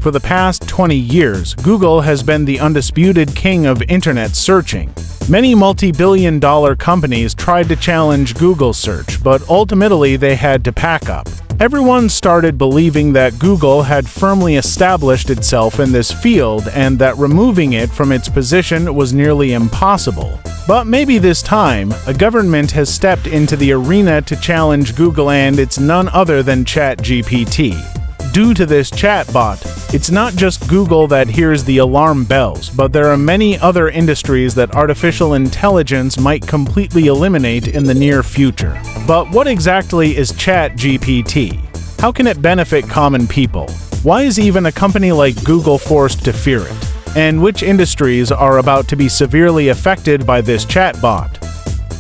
For the past 20 years, Google has been the undisputed king of internet searching. Many multi-billion-dollar companies tried to challenge Google search, but ultimately they had to pack up. Everyone started believing that Google had firmly established itself in this field and that removing it from its position was nearly impossible. But maybe this time, a government has stepped into the arena to challenge Google, and it's none other than ChatGPT. Due to this chatbot, it's not just Google that hears the alarm bells, but there are many other industries that artificial intelligence might completely eliminate in the near future. But what exactly is ChatGPT? How can it benefit common people? Why is even a company like Google forced to fear it? And which industries are about to be severely affected by this chatbot?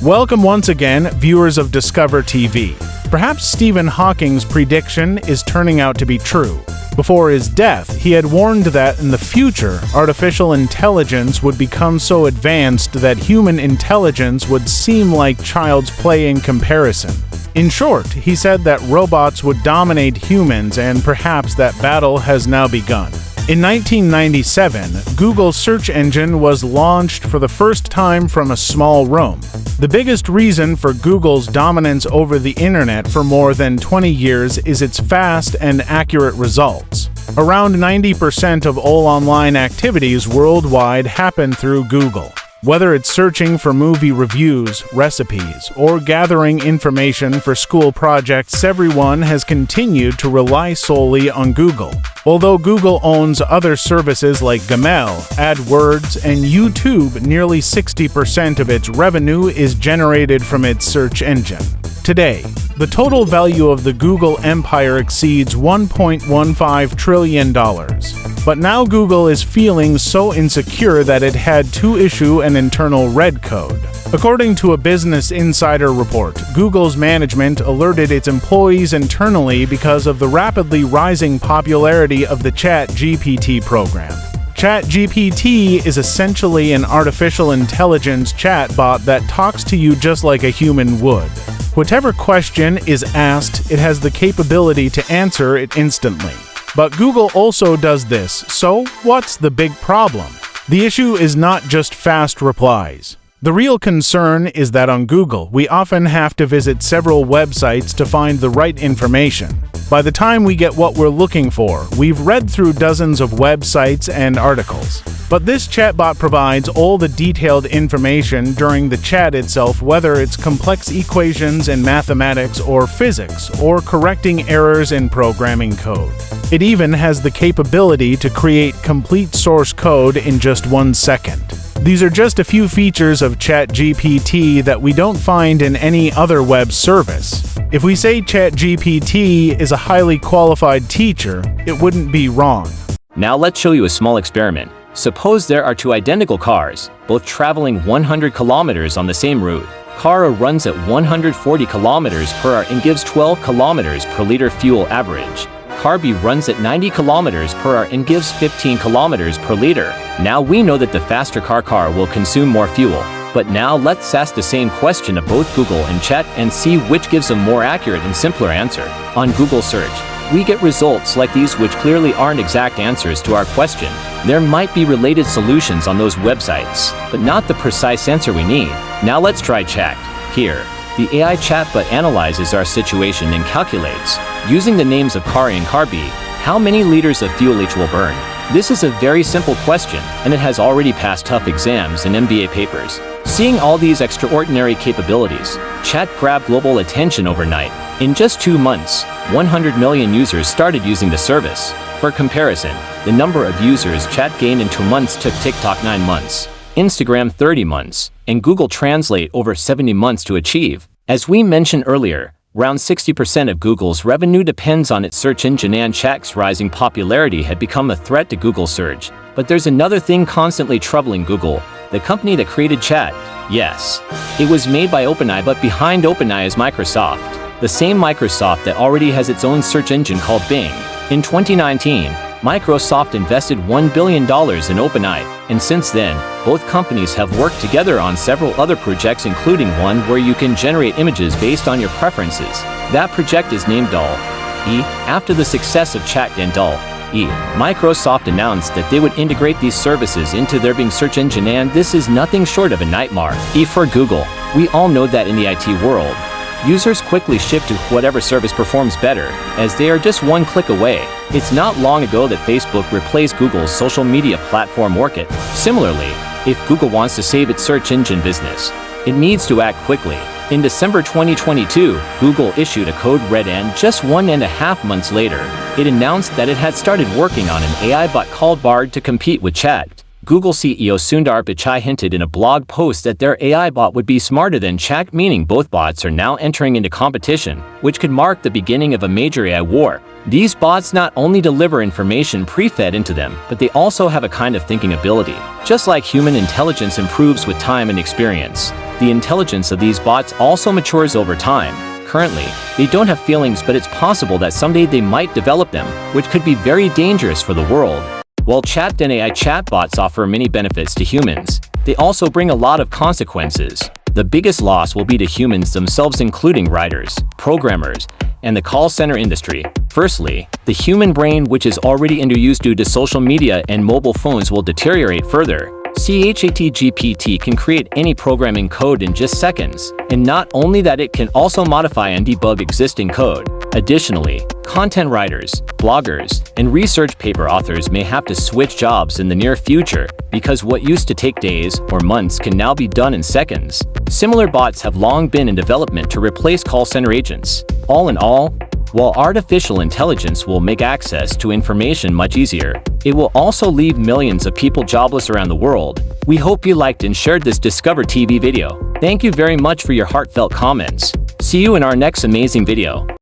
Welcome once again, viewers of Discover TV. Perhaps Stephen Hawking's prediction is turning out to be true. Before his death, he had warned that in the future, artificial intelligence would become so advanced that human intelligence would seem like child's play in comparison. In short, he said that robots would dominate humans, and perhaps that battle has now begun. In 1997, Google's search engine was launched for the first time from a small room. The biggest reason for Google's dominance over the internet for more than 20 years is its fast and accurate results. Around 90% of all online activities worldwide happen through Google. Whether it's searching for movie reviews, recipes, or gathering information for school projects, everyone has continued to rely solely on Google. Although Google owns other services like Gmail, AdWords, and YouTube, nearly 60% of its revenue is generated from its search engine. Today, the total value of the Google empire exceeds $1.15 trillion. But now Google is feeling so insecure that it had to issue an internal red code. According to a Business Insider report, Google's management alerted its employees internally because of the rapidly rising popularity of the ChatGPT program. ChatGPT is essentially an artificial intelligence chatbot that talks to you just like a human would. Whatever question is asked, it has the capability to answer it instantly. But Google also does this, so what's the big problem? The issue is not just fast replies. The real concern is that on Google, we often have to visit several websites to find the right information. By the time we get what we're looking for, we've read through dozens of websites and articles. But this chatbot provides all the detailed information during the chat itself, whether it's complex equations in mathematics or physics, or correcting errors in programming code. It even has the capability to create complete source code in just 1 second. These are just a few features of ChatGPT that we don't find in any other web service. If we say ChatGPT is a highly qualified teacher, it wouldn't be wrong. Now let's show you a small experiment. Suppose there are two identical cars, both traveling 100 kilometers on the same route. Car A runs at 140 kilometers per hour and gives 12 kilometers per liter fuel average. Car B runs at 90 kilometers per hour and gives 15 kilometers per liter. Now we know that the faster car will consume more fuel. But now let's ask the same question of both Google and Chat and see which gives a more accurate and simpler answer. On Google search, we get results like these which clearly aren't exact answers to our question. There might be related solutions on those websites, but not the precise answer we need. Now let's try Chat. Here, the AI chatbot analyzes our situation and calculates, using the names of Car A and Car B, how many liters of fuel each will burn. This is a very simple question, and it has already passed tough exams and MBA papers. Seeing all these extraordinary capabilities, Chat grabbed global attention overnight. In just 2 months, 100 million users started using the service. For comparison, the number of users Chat gained in 2 months took TikTok 9 months, Instagram 30 months, and Google Translate over 70 months to achieve. As we mentioned earlier, around 60% of Google's revenue depends on its search engine, and Chat's rising popularity had become a threat to Google search. But there's another thing constantly troubling Google, the company that created Chat. Yes, it was made by OpenAI, but behind OpenAI is Microsoft, the same Microsoft that already has its own search engine called Bing. In 2019, Microsoft invested $1 billion in OpenAI, and since then, both companies have worked together on several other projects, including one where you can generate images based on your preferences. That project is named DALL. After the success of Chat and DALL, Microsoft announced that they would integrate these services into their Bing search engine, and this is nothing short of a nightmare. For Google, we all know that in the IT world, users quickly shift to whatever service performs better, as they are just one click away. It's not long ago that Facebook replaced Google's social media platform Orkut. Similarly, if Google wants to save its search engine business, it needs to act quickly. In December 2022, Google issued a code red, and just 1.5 months later, it announced that it had started working on an AI bot called Bard to compete with Chat. Google CEO Sundar Pichai hinted in a blog post that their AI bot would be smarter than Chat, meaning both bots are now entering into competition, which could mark the beginning of a major AI war. These bots not only deliver information pre-fed into them, but they also have a kind of thinking ability. Just like human intelligence improves with time and experience, the intelligence of these bots also matures over time. Currently, they don't have feelings, but it's possible that someday they might develop them, which could be very dangerous for the world. While Chat and AI chatbots offer many benefits to humans, they also bring a lot of consequences. The biggest loss will be to humans themselves, including writers, programmers, and the call center industry. Firstly, the human brain, which is already underused due to social media and mobile phones, will deteriorate further. ChatGPT can create any programming code in just seconds, and not only that, it can also modify and debug existing code. Additionally, content writers, bloggers, and research paper authors may have to switch jobs in the near future because what used to take days or months can now be done in seconds. Similar bots have long been in development to replace call center agents. All in all, while artificial intelligence will make access to information much easier, it will also leave millions of people jobless around the world. We hope you liked and shared this Discover TV video. Thank you very much for your heartfelt comments. See you in our next amazing video.